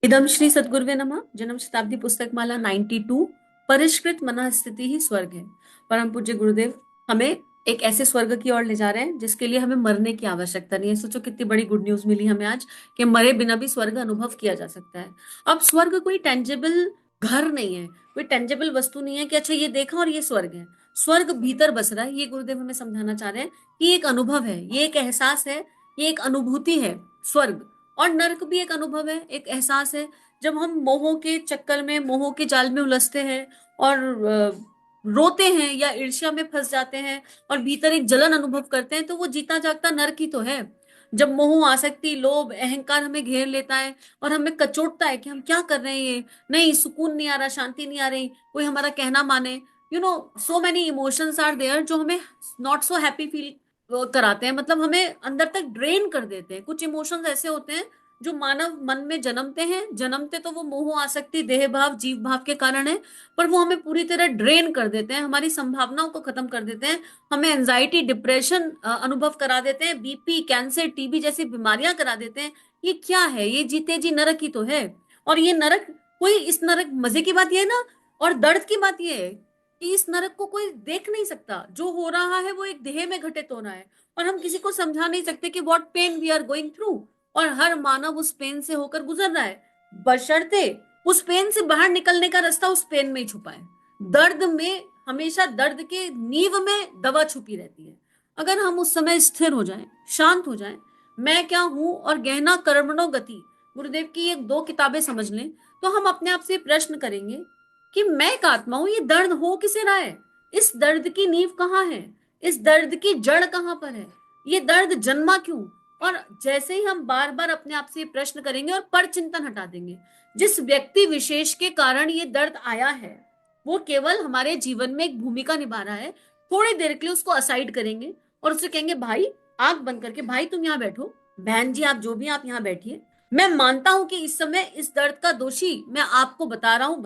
इदम श्री सद्गुरुवे नमः। जन्म शताब्दी पुस्तक माला 92। परिष्कृत मन स्थिति ही स्वर्ग है। परम पूज्य गुरुदेव हमें एक ऐसे स्वर्ग की ओर ले जा रहे हैं जिसके लिए हमें मरने की आवश्यकता नहीं है। सोचो कितनी बड़ी गुड न्यूज मिली हमें आज कि मरे बिना भी स्वर्ग अनुभव किया जा सकता है। अब स्वर्ग कोई टेंजिबल घर नहीं है, कोई टेंजिबल वस्तु नहीं है कि अच्छा ये देखा और ये स्वर्ग है। स्वर्ग भीतर बस रहा है, ये गुरुदेव हमें समझाना चाह रहे हैं कि ये एक अनुभव है, ये एक एहसास है, ये एक अनुभूति है। स्वर्ग और नर्क भी एक अनुभव है, एक एहसास है। जब हम मोहों के चक्कर में, मोहों के जाल में उलझते हैं और रोते हैं या ईर्ष्या में फंस जाते हैं और भीतर एक जलन अनुभव करते हैं, तो वो जीता जागता नर्क ही तो है। जब मोह, आसक्ति, लोभ, अहंकार हमें घेर लेता है और हमें कचोटता है कि हम क्या कर रहे हैं, ये नहीं, सुकून नहीं आ रहा, शांति नहीं आ रही, कोई हमारा कहना माने। So many emotions are there जो हमें नॉट सो हैप्पी फील कराते हैं, मतलब हमें अंदर तक ड्रेन कर देते हैं। कुछ इमोशंस ऐसे होते हैं जो मानव मन में जन्मते हैं, जन्मते तो वो मोह, आसक्ति, देह भाव, जीव भाव के कारण है, पर वो हमें पूरी तरह ड्रेन कर देते हैं, हमारी संभावनाओं को खत्म कर देते हैं, हमें एंजाइटी, डिप्रेशन अनुभव करा देते हैं, बीपी, कैंसर, टीबी जैसी बीमारियां करा देते हैं। ये क्या है? ये जीते जी नरक ही तो है। और ये नरक, कोई इस नरक, मजे की बात ये है ना, और दर्द की बात ये है कि इस नरक को कोई देख नहीं सकता। जो हो रहा है वो एक देह में घटित हो रहा है और हम किसी को समझा नहीं सकते कि what pain we are going through. और हर मानव उस पेन से होकर गुजर रहा है, बशर्ते उस पेन से बाहर निकलने का रास्ता उस पेन में ही छुपा है। दर्द में हमेशा, दर्द के नींव में दवा छुपी रहती है। अगर हम उस समय स्थिर हो जाएं, शांत हो जाएं, मैं क्या हूं और गहना कर्मणो गति, गुरुदेव की ये दो किताबें समझ लें, तो हम अपने आप से प्रश्न करेंगे कि मैं एक आत्मा हूं, ये दर्द हो किसे रहा है, इस दर्द की नींव कहाँ है, इस दर्द की जड़ कहाँ पर है, ये दर्द जन्मा क्यों। और जैसे ही हम बार बार अपने आप से प्रश्न करेंगे और पर चिंतन हटा देंगे, जिस व्यक्ति विशेष के कारण ये दर्द आया है वो केवल हमारे जीवन में एक भूमिका निभा रहा है, थोड़ी देर के लिए उसको असाइड करेंगे और उससे कहेंगे, भाई आंख बंद करके, भाई तुम यहाँ बैठो, बहन जी आप जो भी, आप यहाँ बैठिए। मैं मानता हूं कि इस समय इस दर्द का दोषी मैं आपको बता रही हूँ,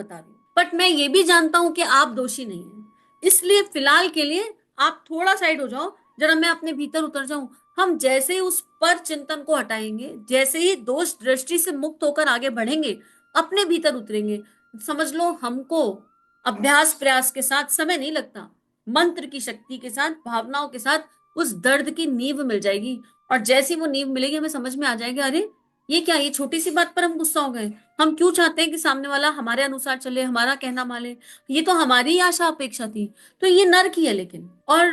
बट मैं ये भी जानता हूं कि आप दोषी नहीं है। इसलिए फिलहाल के लिए आप थोड़ा साइड हो जाओ, जरा मैं अपने भीतर उतर जाऊं। हम जैसे ही उस पर चिंतन को हटाएंगे, जैसे ही दोष दृष्टि से मुक्त होकर आगे बढ़ेंगे, अपने भीतर उतरेंगे, समझ लो हमको अभ्यास प्रयास के साथ समय नहीं लगता, मंत्र की शक्ति के साथ, भावनाओं के साथ उस दर्द की नींव मिल जाएगी। और जैसी वो नींव मिलेगी हमें समझ में आ जाएगा, अरे ये क्या, ये छोटी सी बात पर हम गुस्सा हो गए, हम क्यों चाहते हैं कि सामने वाला हमारे अनुसार चले, हमारा कहना माने, ये तो हमारी ही आशा अपेक्षा थी। तो ये नर्क ही है। लेकिन और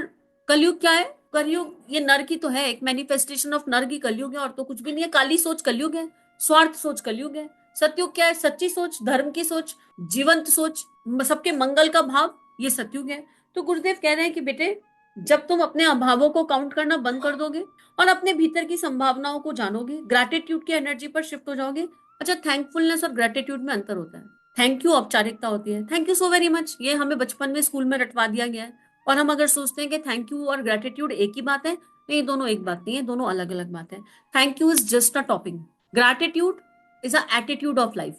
कलयुग क्या है? कलयुग ये नर्क ही तो है, एक मैनिफेस्टेशन ऑफ नर्क ही कलयुग है, और तो कुछ भी नहीं है। काली सोच कलयुग है, स्वार्थ सोच कलयुग है। सतयुग क्या है? सच्ची सोच, धर्म की सोच, जीवंत सोच, सबके मंगल का भाव, ये सतयुग है। तो गुरुदेव कह रहे हैं कि बेटे, जब तुम अपने अभावों को काउंट करना बंद कर दोगे और अपने भीतर की संभावनाओं को जानोगे, ग्रैटिट्यूड की एनर्जी पर शिफ्ट हो जाओगे। अच्छा, थैंकफुलनेस और ग्रैटिट्यूड में अंतर होता है। थैंक यू औपचारिकता होती है, thank you so very much, ये हमें बचपन में स्कूल में रटवा दिया गया है। और हम अगर सोचते हैं कि थैंक यू और ग्रैटिट्यूड एक ही बात है, नहीं, दोनों एक बात नहीं है, दोनों अलग अलग बात है। Thank you is just a topping, gratitude is a attitude of life.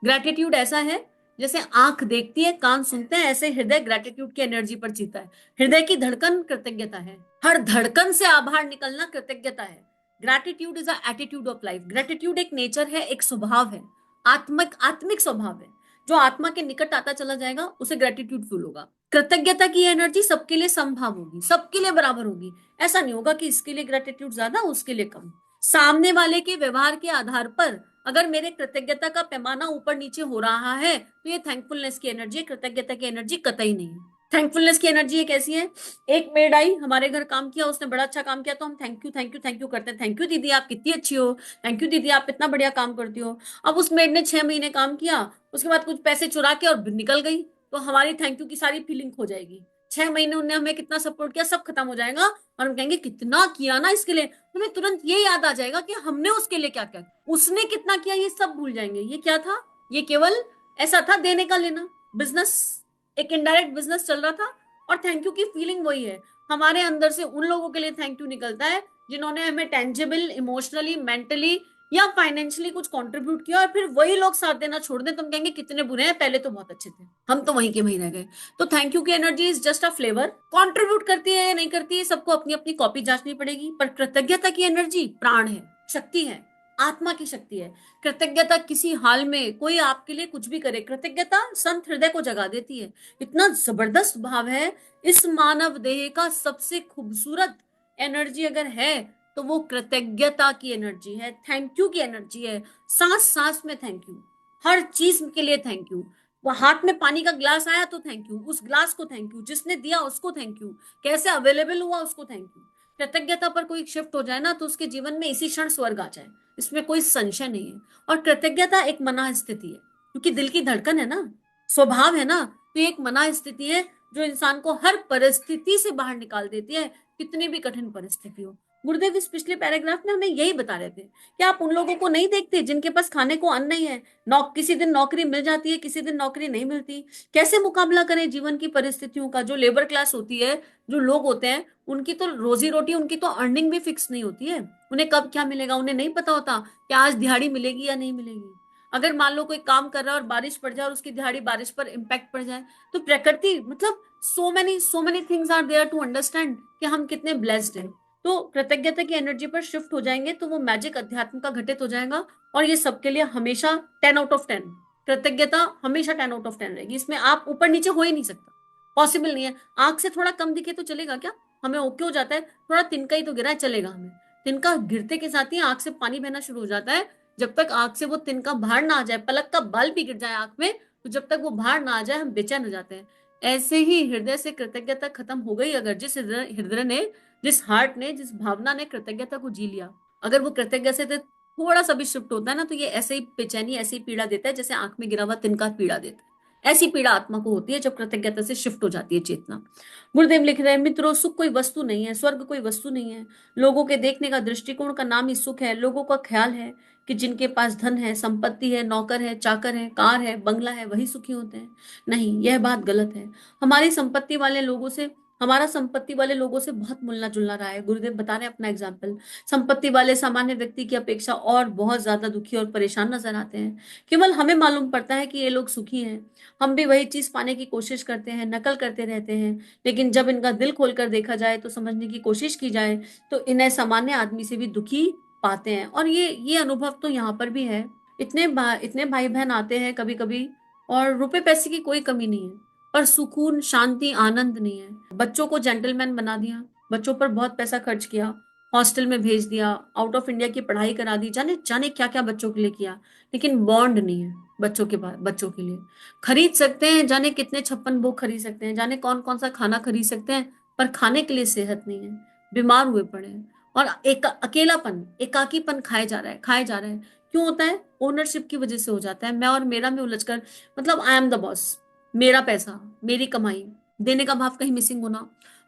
Gratitude ऐसा है जैसे आंख देखती है, कान सुनते हैं, ऐसे हृदय ग्रैटिट्यूड की एनर्जी पर जीता है। हृदय की धड़कन कृतज्ञता है, हर धड़कन से आभार निकलना कृतज्ञता है। Gratitude is a attitude of life. Gratitude एक नेचर है, एक स्वभाव है, आत्मिक आत्मिक स्वभाव है। जो आत्मा के निकट आता चला जाएगा उसे ग्रेटिट्यूड फील होगा। कृतज्ञता की एनर्जी सबके लिए समभाव होगी, सबके लिए बराबर होगी। ऐसा नहीं होगा कि इसके लिए ग्रेटिट्यूड ज्यादा, उसके लिए कम। सामने वाले के व्यवहार के आधार पर अगर मेरे कृतज्ञता का पैमाना ऊपर नीचे हो रहा है तो ये थैंकफुलनेस की एनर्जी, कृतज्ञता की एनर्जी कतई नहीं है। थैंकफुलनेस की एनर्जी ये कैसी है? एक मेड आई हमारे घर, काम किया, उसने बड़ा अच्छा काम किया तो हम thank you thank you thank you करते हैं। थैंक यू दीदी आप कितनी अच्छी हो, थैंक यू दीदी आप इतना बढ़िया काम करती हो। अब उस मेड ने 6 महीने काम किया, उसके बाद कुछ पैसे चुरा के और निकल गई, तो हमारी थैंक यू की सारी फीलिंग खो जाएगी। 6 महीने उन्होंने हमें कितना सपोर्ट किया सब खत्म हो जाएगा, और हम कहेंगे कितना किया ना इसके लिए। हमें तुरंत ये याद आ जाएगा कि हमने उसके लिए क्या किया, उसने कितना किया, ये सब भूल जाएंगे। ये क्या था? ये केवल ऐसा था, देने का लेना, बिजनेस, एक इनडायरेक्ट बिजनेस चल रहा था। और थैंक यू की फीलिंग वही है, हमारे अंदर से उन लोगों के लिए थैंक यू निकलता है जिन्होंने हमें टेंजिबल, इमोशनली, मेंटली या फाइनेंशियली कुछ कंट्रीब्यूट किया, और फिर वही लोग साथ देना छोड़ दें, तुम कहेंगे कितने बुरे हैं, पहले तो बहुत अच्छे थे, हम तो वहीं के वहीं रह गए। तो थैंक यू की energy is just a flavour. Contribute करती है या नहीं करती है सबको अपनी अपनी कॉपी जांचनी पड़ेगी, पर कृतज्ञता की एनर्जी प्राण है, शक्ति है। आत्मा की शक्ति है। कृतज्ञता किसी हाल में कोई आपके लिए कुछ भी करे, कृतज्ञता संत हृदय को जगा देती है। इतना जबरदस्त भाव है। इस मानव देह का सबसे खूबसूरत एनर्जी अगर है तो वो कृतज्ञता की एनर्जी है, थैंक यू की एनर्जी है। सांस सांस में थैंक यू, हर चीज के लिए थैंक यू। वो हाथ में पानी का ग्लास आया तो थैंक यू, उस ग्लास को थैंक यू, जिसने दिया उसको थैंक यू, कैसे अवेलेबल हुआ उसको थैंक यू। कृतज्ञता पर कोई शिफ्ट हो जाए ना तो उसके जीवन में इसी क्षण स्वर्ग आ जाए, इसमें कोई संशय नहीं है। और कृतज्ञता एक मना स्थिति है, क्योंकि दिल की धड़कन है ना, स्वभाव है ना, तो ये एक मना स्थिति है जो इंसान को हर परिस्थिति से बाहर निकाल देती है, कितनी भी कठिन परिस्थिति हो। गुरुदेव इस पिछले पैराग्राफ में हमें यही बता रहे थे कि आप उन लोगों को नहीं देखते जिनके पास खाने को अन्न नहीं है, किसी दिन नौकरी मिल जाती है, किसी दिन नौकरी नहीं मिलती। कैसे मुकाबला करें जीवन की परिस्थितियों का। जो लेबर क्लास होती है, जो लोग होते हैं, उनकी तो रोजी रोटी, उनकी तो अर्निंग भी फिक्स नहीं होती है। उन्हें कब क्या मिलेगा उन्हें नहीं पता होता कि आज दिहाड़ी मिलेगी या नहीं मिलेगी। अगर मान लो कोई काम कर रहा है और बारिश पड़ जाए और उसकी दिहाड़ी बारिश पर इम्पैक्ट पड़ जाए, तो प्रकृति मतलब so many things are there to understand कि हम कितने ब्लेस्ड हैं। तो कृतज्ञता की एनर्जी पर शिफ्ट हो जाएंगे तो वो मैजिक अध्यात्म का घटित हो जाएगा। और ये सबके लिए हमेशा 10 आउट ऑफ 10, कृतज्ञता हमेशा 10 आउट ऑफ 10 रहेगी। इसमें आप ऊपर नीचे हो ही नहीं सकता, पॉसिबल नहीं है। आंख से थोड़ा कम दिखे तो चलेगा क्या, हमें ओके हो जाता है, थोड़ा तिनका ही तो गिरा है चलेगा हमें। तिनका गिरते के साथ ही आंख से पानी बहना शुरू हो जाता है। जब तक आंख से वो तिनका बाहर ना आ जाए, पलक का बाल भी गिर जाए आंख में, तो जब तक वो बाहर ना आ जाए हम बेचैन हो जाते हैं। ऐसे ही हृदय से कृतज्ञता खत्म हो गई अगर, जिस हृदय ने, जिस हार्ट ने, जिस भावना ने कृतज्ञता को जी लिया, अगर वो कृतज्ञता से थोड़ा सा भी शिफ्ट होता है ना, तो ये ऐसे ही बेचैनी, ऐसी पीड़ा देता है जैसे आंख में गिरा हुआ तिनका पीड़ा देता है। ऐसी पीड़ा आत्मा को होती है जब कृतज्ञता से शिफ्ट हो जाती है चेतना। गुरुदेव लिख रहे हैं, मित्रों सुख कोई वस्तु नहीं है, स्वर्ग कोई वस्तु नहीं है। लोगों के देखने का दृष्टिकोण का नाम ही सुख है। लोगों का ख्याल है कि जिनके पास धन है, संपत्ति है, नौकर है, चाकर है, कार है, बंगला है, वही सुखी होते हैं। नहीं, यह बात गलत है। हमारी संपत्ति वाले लोगों से हमारा संपत्ति वाले लोगों से बहुत मिलना जुलना रहा है। गुरुदेव बता रहे हैं अपना एग्जाम्पल। संपत्ति वाले सामान्य व्यक्ति की अपेक्षा और बहुत ज्यादा दुखी और परेशान नजर आते हैं। केवल हमें मालूम पड़ता है कि ये लोग सुखी हैं। हम भी वही चीज पाने की कोशिश करते हैं, नकल करते रहते हैं। लेकिन जब इनका दिल खोलकर देखा जाए, तो समझने की कोशिश की जाए, तो इन्हें सामान्य आदमी से भी दुखी पाते हैं। और ये अनुभव तो यहाँ पर भी है। इतने भाई बहन आते हैं कभी कभी, और रुपए पैसे की कोई कमी नहीं है, पर सुकून, शांति, आनंद नहीं है। बच्चों को जेंटलमैन बना दिया, बच्चों पर बहुत पैसा खर्च किया, हॉस्टल में भेज दिया, आउट ऑफ इंडिया की पढ़ाई करा दी, जाने जाने क्या क्या बच्चों के लिए किया, लेकिन बॉन्ड नहीं है बच्चों के लिए। खरीद सकते हैं, जाने कितने 56 भोग खरीद सकते हैं, जाने कौन कौन सा खाना खरीद सकते हैं, पर खाने के लिए सेहत नहीं है, बीमार हुए पड़े हैं। और एक अकेलापन, एकाकीपन खाए जा रहा है। क्यों होता है? ओनरशिप की वजह से हो जाता है। मैं और मेरा में उलझकर, मतलब आई एम द बॉस, मेरा पैसा, मेरी कमाई, देने का भाव कहीं मिसिंग होना।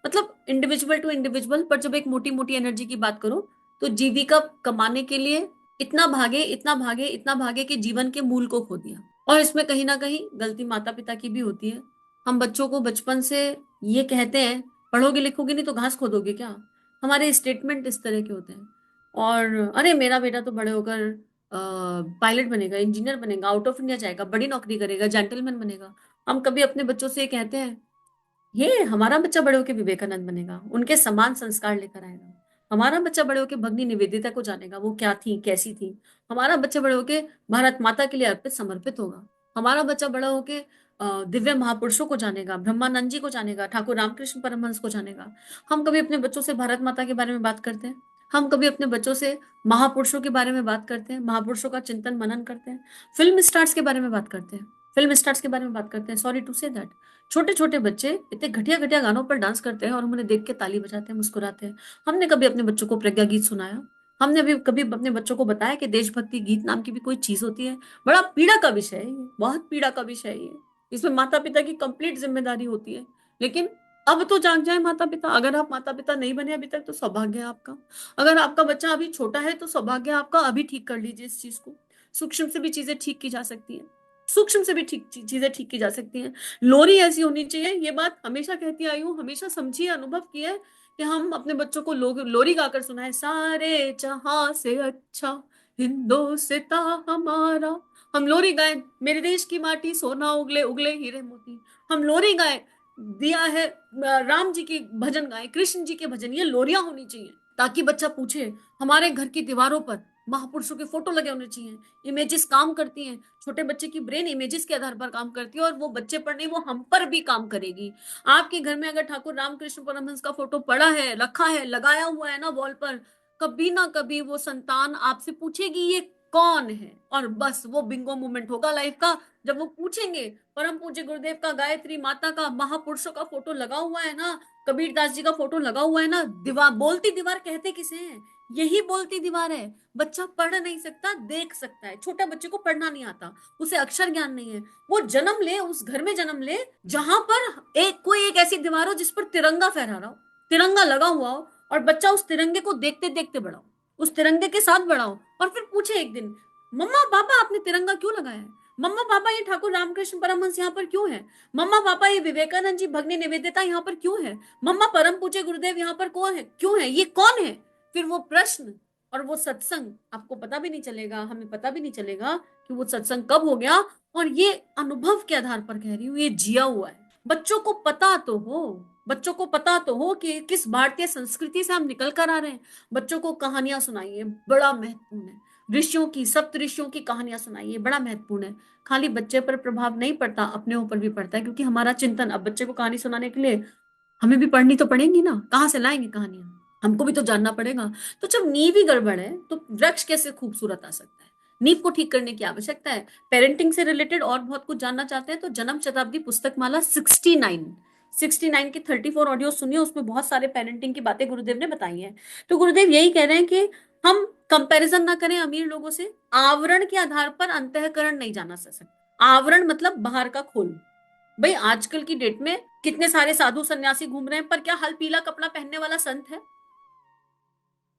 मतलब इंडिविजुअल टू इंडिविजुअल, पर जब एक मोटी मोटी एनर्जी की बात करो, तो जीविका कमाने के लिए इतना भागे, इतना भागे, इतना भागे कि जीवन के मूल को खो दिया। और इसमें कहीं ना कहीं गलती माता पिता की भी होती है। हम बच्चों को बचपन से ये कहते हैं, पढ़ोगे लिखोगे नहीं तो घास खोदोगे क्या। हमारे स्टेटमेंट इस तरह के होते हैं। और अरे मेरा बेटा तो बड़े होकर पायलट बनेगा, इंजीनियर बनेगा, आउट ऑफ इंडिया जाएगा, बड़ी नौकरी करेगा, जेंटलमैन बनेगा। हम कभी अपने बच्चों से ये कहते हैं, ये हमारा बच्चा बड़े होकर विवेकानंद बनेगा, उनके समान संस्कार लेकर आएगा। हमारा बच्चा बड़े होकर भगनी निवेदिता को जानेगा, वो क्या थी, कैसी थी। हमारा बच्चा बड़े होकर भारत माता के लिए अर्पित समर्पित होगा। हमारा बच्चा बड़ा होकर दिव्य महापुरुषों को जानेगा, ब्रह्मानंद जी को जानेगा, ठाकुर रामकृष्ण परमहंस को जानेगा। हम कभी अपने बच्चों से भारत माता के बारे में बात करते हैं? हम कभी अपने बच्चों से महापुरुषों के बारे में बात करते हैं, महापुरुषों का चिंतन मनन करते हैं, फिल्म स्टार्स के बारे में बात करते हैं, फिल्म स्टार्स के बारे में बात करते हैं? सॉरी टू से दैट, छोटे छोटे बच्चे इतने घटिया घटिया गानों पर डांस करते हैं और हम उन्हें देख के ताली बजाते हैं, मुस्कुराते हैं। हमने कभी अपने बच्चों को प्रज्ञा गीत सुनाया? हमने अभी कभी अपने बच्चों को बताया कि देशभक्ति गीत नाम की भी कोई चीज होती है? बड़ा पीड़ा का विषय है ये, बहुत पीड़ा का विषय है ये। इसमें माता पिता की कंप्लीट जिम्मेदारी होती है। लेकिन अब तो जाग जाए माता पिता। अगर आप माता पिता नहीं बने अभी तक तो सौभाग्य है आपका। अगर आपका बच्चा अभी छोटा है तो सौभाग्य है आपका, अभी ठीक कर लीजिए इस चीज को। सूक्ष्म से भी चीजें ठीक की जा सकती है, सूक्ष्म से भी ठीक चीजें ठीक की जा सकती हैं। लोरी ऐसी होनी चाहिए, ये बात हमेशा कहती आई हूँ, हमेशा समझी, अनुभव किया है कि हम अपने बच्चों को लोरी गाकर सुनाए, सारे जहां से अच्छा हिंदोसिता हमारा। हम लोरी गाए, मेरे देश की माटी सोना उगले उगले हीरे मोती। हम लोरी गाए, दिया है राम जी की भजन गाए, कृष्ण जी के भजन। ये लोरियां होनी चाहिए ताकि बच्चा पूछे, हमारे घर की दीवारों पर महापुरुषों के फोटो लगे होने चाहिए। इमेजेस काम करती हैं, छोटे बच्चे की ब्रेन इमेजेस के आधार पर काम करती है, और वो बच्चे पर नहीं, वो हम पर भी काम करेगी। आपके घर में अगर ठाकुर रामकृष्ण परमहंस का फोटो पड़ा है, रखा है, लगाया हुआ है ना वॉल पर, कभी ना कभी वो संतान आपसे पूछेगी ये कौन है, और बस वो बिंगो मोमेंट होगा लाइफ का, जब वो पूछेंगे परम पूज्य गुरुदेव का, गायत्री माता का, महापुरुषों का फोटो लगा हुआ है ना, कबीर दास जी का फोटो लगा हुआ है ना, दीवार, बोलती दीवार कहते किसे हैं? यही बोलती दीवार है। बच्चा पढ़ नहीं सकता, देख सकता है। छोटे बच्चे को पढ़ना नहीं आता, उसे अक्षर ज्ञान नहीं है, वो जन्म ले, उस घर में जन्म ले जहां पर एक ऐसी दीवार हो जिस पर तिरंगा फहरा रहा हो, तिरंगा लगा हुआ हो, और बच्चा उस तिरंगे को देखते देखते बड़ा हो, उस तिरंगे के साथ बड़ा हो, और फिर पूछे एक दिन, मम्मा पापा आपने तिरंगा क्यों लगाया है? मम्मा पापा ये ठाकुर रामकृष्ण परमहंस यहाँ पर क्यों है? मम्मा पापा ये विवेकानंद जी भगनी निवेदिता यहाँ पर क्यों है? मम्मा परम पूज्य गुरुदेव यहाँ पर कौन है, क्यों है, ये कौन है? फिर वो प्रश्न और वो सत्संग, आपको पता भी नहीं चलेगा, हमें पता भी नहीं चलेगा कि वो सत्संग कब हो गया। और ये अनुभव के आधार पर कह रही हूँ, ये जिया हुआ है। बच्चों को पता तो हो, बच्चों को पता तो हो कि किस भारतीय संस्कृति से हम निकल कर आ रहे हैं। बच्चों को कहानियां सुनाइए, बड़ा महत्वपूर्ण है। ऋषियों की, सप्त ऋषियों की कहानियां सुनाइए, बड़ा महत्वपूर्ण है। खाली बच्चे पर प्रभाव नहीं पड़ता, अपने ऊपर भी पड़ता है, क्योंकि हमारा चिंतन, अब बच्चे को कहानी सुनाने के लिए हमें भी पढ़नी तो पड़ेगी ना, कहाँ से लाएंगे कहानियां, हमको भी तो जानना पड़ेगा। तो जब नींव ही गड़बड़ है तो वृक्ष कैसे खूबसूरत आ सकता है? नींव को ठीक करने की आवश्यकता है। पेरेंटिंग से रिलेटेड और बहुत कुछ जानना चाहते हैं तो जन्म शताब्दी पुस्तक माला 69 की 34 ऑडियो सुनिए, उसमें बहुत सारे पेरेंटिंग की बातें गुरुदेव ने बताई हैं। तो गुरुदेव यही कह रहे हैं कि हम कंपैरिजन ना करें अमीर लोगों से। आवरण के आधार पर अंतःकरण नहीं जाना सकते। आवरण मतलब बाहर का खोल। भाई आजकल की डेट में कितने सारे साधु सन्यासी घूम रहे हैं, पर क्या हल पीला कपड़ा पहनने वाला संत है?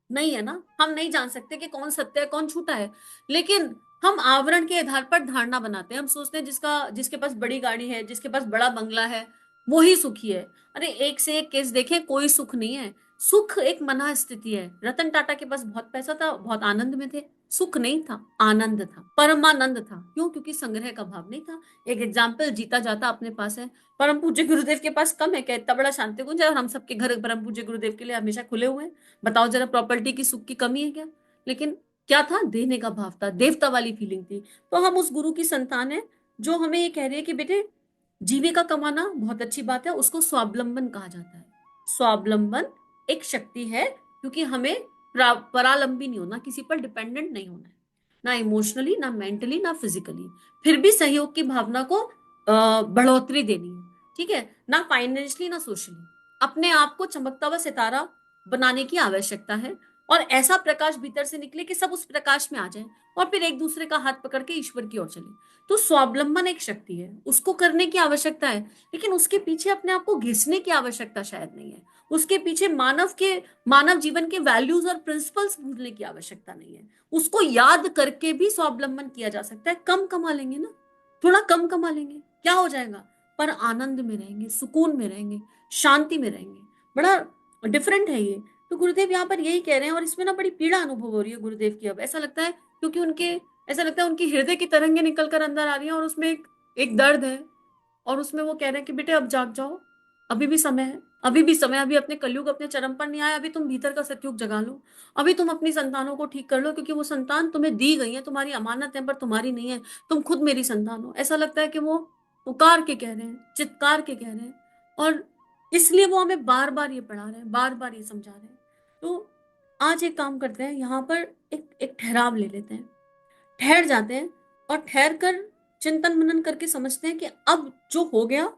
नहीं है ना। हम नहीं जान सकते कि कौन सत्य है कौन झूठा है, लेकिन हम आवरण के आधार पर धारणा बनाते हैं। हम सोचते हैं जिसके पास बड़ी गाड़ी है, जिसके पास बड़ा बंगला है, वो ही सुखी है। अरे एक से एक केस देखें, कोई सुख नहीं है। सुख एक मना स्थिति है। रतन टाटा के पास बहुत पैसा था, बहुत आनंद में थे, सुख नहीं था, आनंद था, परमानंद था। क्यों? क्योंकि संग्रह का भाव नहीं था। एक एग्जाम्पल जीता जाता अपने पास है। परम पूज्य गुरुदेव के पास कम है क्या? इतना बड़ा शांति कुंज है और हम सबके घर परम पूज्य गुरुदेव के लिए हमेशा खुले हुए हैं। बताओ जरा, प्रॉपर्टी की सुख की कमी है क्या? लेकिन क्या था? देने का भाव था, देवता वाली फीलिंग थी। तो हम उस गुरु की संतान है जो हमें ये कह रही है कि बेटे, जीविका कमाना बहुत अच्छी बात है, उसको स्वावलंबन कहा जाता है। स्वावलंबन एक शक्ति है, क्योंकि हमें परालंबी नहीं होना, किसी पर डिपेंडेंट नहीं होना है, ना इमोशनली, ना मेंटली, ना फिजिकली। फिर भी सहयोग की भावना को बढ़ोतरी देनी है, ठीक है, ना फाइनेंशियली ना सोशली। अपने आप को चमकता हुआ सितारा बनाने की आवश्यकता है, और ऐसा प्रकाश भीतर से निकले कि सब उस प्रकाश में आ जाए, और फिर एक दूसरे का हाथ पकड़ के ईश्वर की ओर चले। तो स्वावलंबन एक शक्ति है, उसको करने की आवश्यकता है, लेकिन उसके पीछे अपने आप को घिसने की आवश्यकता शायद नहीं है। उसके पीछे मानव जीवन के वैल्यूज और प्रिंसिपल्स भूलने की आवश्यकता नहीं है। उसको याद करके भी स्वावलंबन किया जा सकता है। कम कमा लेंगे ना, थोड़ा कम कमा लेंगे, क्या हो जाएगा? पर आनंद में रहेंगे, सुकून में रहेंगे, शांति में रहेंगे। बड़ा डिफरेंट है ये। तो गुरुदेव यहाँ पर यही कह रहे हैं, और इसमें ना बड़ी पीड़ा अनुभव हो रही है गुरुदेव की। अब ऐसा लगता है, क्योंकि ऐसा लगता है उनकी हृदय की तरंगे निकल कर अंदर आ रही है, और उसमें एक दर्द है। और उसमें वो कह रहे हैं कि बेटे अब जाग जाओ, अभी भी समय है, अभी भी समय, अभी अपने कलयुग अपने चरम पर नहीं आया, अभी तुम भीतर का सतयुग जगा लो। अभी तुम अपनी संतानों को ठीक कर लो, क्योंकि वो संतान तुम्हें दी गई है, तुम्हारी अमानत है, पर तुम्हारी नहीं है। तुम खुद मेरी संतान हो। ऐसा लगता है कि वो पुकार के कह रहे हैं, चित्कार के कह रहे हैं, और इसलिए वो हमें बार बार ये पढ़ा रहे हैं, बार बार ये समझा रहे हैं। तो आज एक काम करते हैं, यहाँ पर एक एक ठहराव ले लेते हैं, ठहर जाते हैं, और ठहर कर चिंतन मनन करके समझते हैं कि अब जो हो गया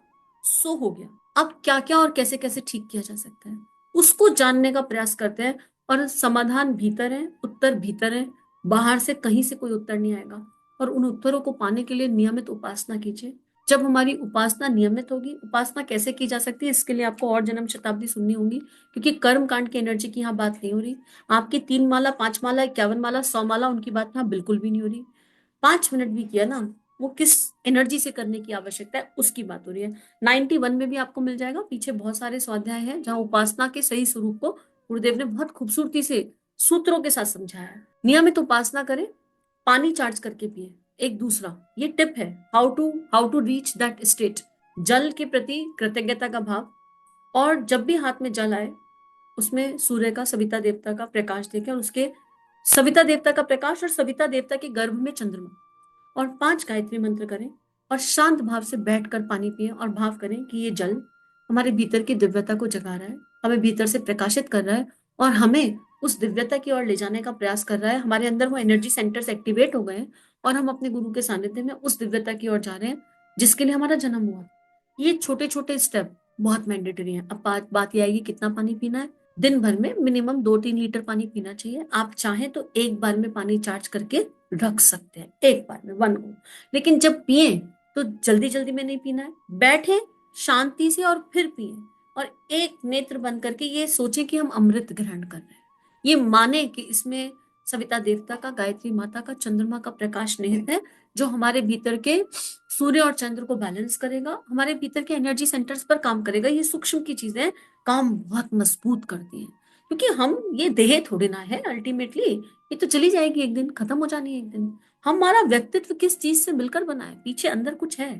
सो हो गया, अब क्या क्या और कैसे कैसे ठीक किया जा सकता है, उसको जानने का प्रयास करते हैं। और समाधान भीतर है, उत्तर भीतर है, बाहर से कहीं से कोई उत्तर नहीं आएगा। और उन उत्तरों को पाने के लिए नियमित उपासना कीजिए। जब हमारी उपासना नियमित होगी, उपासना कैसे की जा सकती है इसके लिए आपको और जन्म शताब्दी सुननी होगी, क्योंकि कर्म कांड की एनर्जी की यहाँ बात नहीं हो रही। आपकी 3 माला, 5 माला, 51 माला, 100 माला, उनकी बात यहाँ बिल्कुल भी नहीं हो रही। 5 मिनट भी किया ना, वो किस एनर्जी से करने की आवश्यकता है उसकी बात हो रही है। 91 में भी आपको मिल जाएगा, पीछे बहुत सारे स्वाध्याय हैं जहाँ उपासना के सही स्वरूप को गुरुदेव ने बहुत खूबसूरती से सूत्रों के साथ समझाया है। नियमित उपासना करें, पानी चार्ज करके पिए। एक दूसरा ये टिप है, how to reach that state. जल के प्रति कृतज्ञता का भाव, और जब भी हाथ में जल आए उसमें सूर्य का, सविता देवता का प्रकाश देखें, और उसके सविता देवता का प्रकाश और सविता देवता के गर्भ में चंद्रमा। और 5 गायत्री मंत्र करें और शांत भाव से बैठकर पानी पिएं और भाव करें कि ये जल हमारे भीतर की दिव्यता को जगा रहा है, हमें भीतर से प्रकाशित कर रहा है और हमें उस दिव्यता की ओर ले जाने का प्रयास कर रहा है। हमारे अंदर वो एनर्जी सेंटर्स एक्टिवेट हो गए हैं और हम अपने गुरु के सानिध्य में उस दिव्यता की ओर जा रहे हैं जिसके लिए हमारा जन्म हुआ। ये छोटे छोटे स्टेप बहुत मैंडेटरी हैं। अब बात ये आएगी कितना पानी पीना है। दिन भर में मिनिमम 2-3 लीटर पानी पीना चाहिए। आप चाहें तो एक बार में पानी चार्ज करके रख सकते हैं, एक बार में 1 go। लेकिन जब पिए तो जल्दी जल्दी में नहीं पीना है, बैठे शांति से और फिर पिए और एक नेत्र बंद करके ये सोचे कि हम अमृत ग्रहण कर रहे हैं। ये माने कि इसमें सविता देवता का, गायत्री माता का, चंद्रमा का प्रकाश निहित है जो हमारे भीतर के सूर्य और चंद्र को बैलेंस करेगा, हमारे भीतर के एनर्जी सेंटर्स पर काम करेगा। ये सूक्ष्म की चीजें काम बहुत मजबूत करती हैं क्योंकि हम ये देह थोड़ी ना है, अल्टीमेटली ये तो चली जाएगी, एक दिन खत्म हो जानी है एक दिन। हमारा व्यक्तित्व किस चीज से मिलकर बना है, पीछे अंदर कुछ है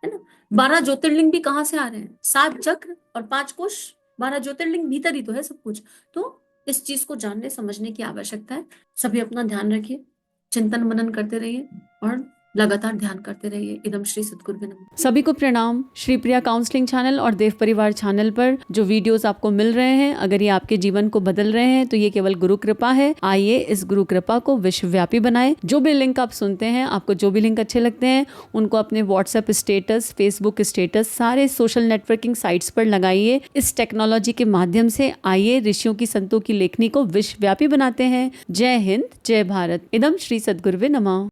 ना। 12 ज्योतिर्लिंग भी कहाँ से आ रहे हैं, 7 चक्र और 5 कोश, 12 ज्योतिर्लिंग भीतर ही तो है सब कुछ। तो इस चीज को जानने समझने की आवश्यकता है। सभी अपना ध्यान रखिए, चिंतन मनन करते रहिए और लगातार ध्यान करते रहिए। इदम श्री सद्गुरुवे नमः। सभी को प्रणाम। श्री प्रिया काउंसलिंग चैनल और देव परिवार चैनल पर जो वीडियोस आपको मिल रहे हैं, अगर ये आपके जीवन को बदल रहे हैं तो ये केवल गुरु कृपा है। आइए इस गुरु कृपा को विश्वव्यापी बनाएं। जो भी लिंक आप सुनते हैं, आपको जो भी लिंक अच्छे लगते हैं, उनको अपने व्हाट्सएप स्टेटस, फेसबुक स्टेटस, सारे सोशल नेटवर्किंग साइट्स पर लगाइए। इस टेक्नोलॉजी के माध्यम से आइए ऋषियों की, संतों की लेखनी को विश्वव्यापी बनाते हैं। जय हिंद, जय भारत। इदम श्री सद्गुरुवे नमः।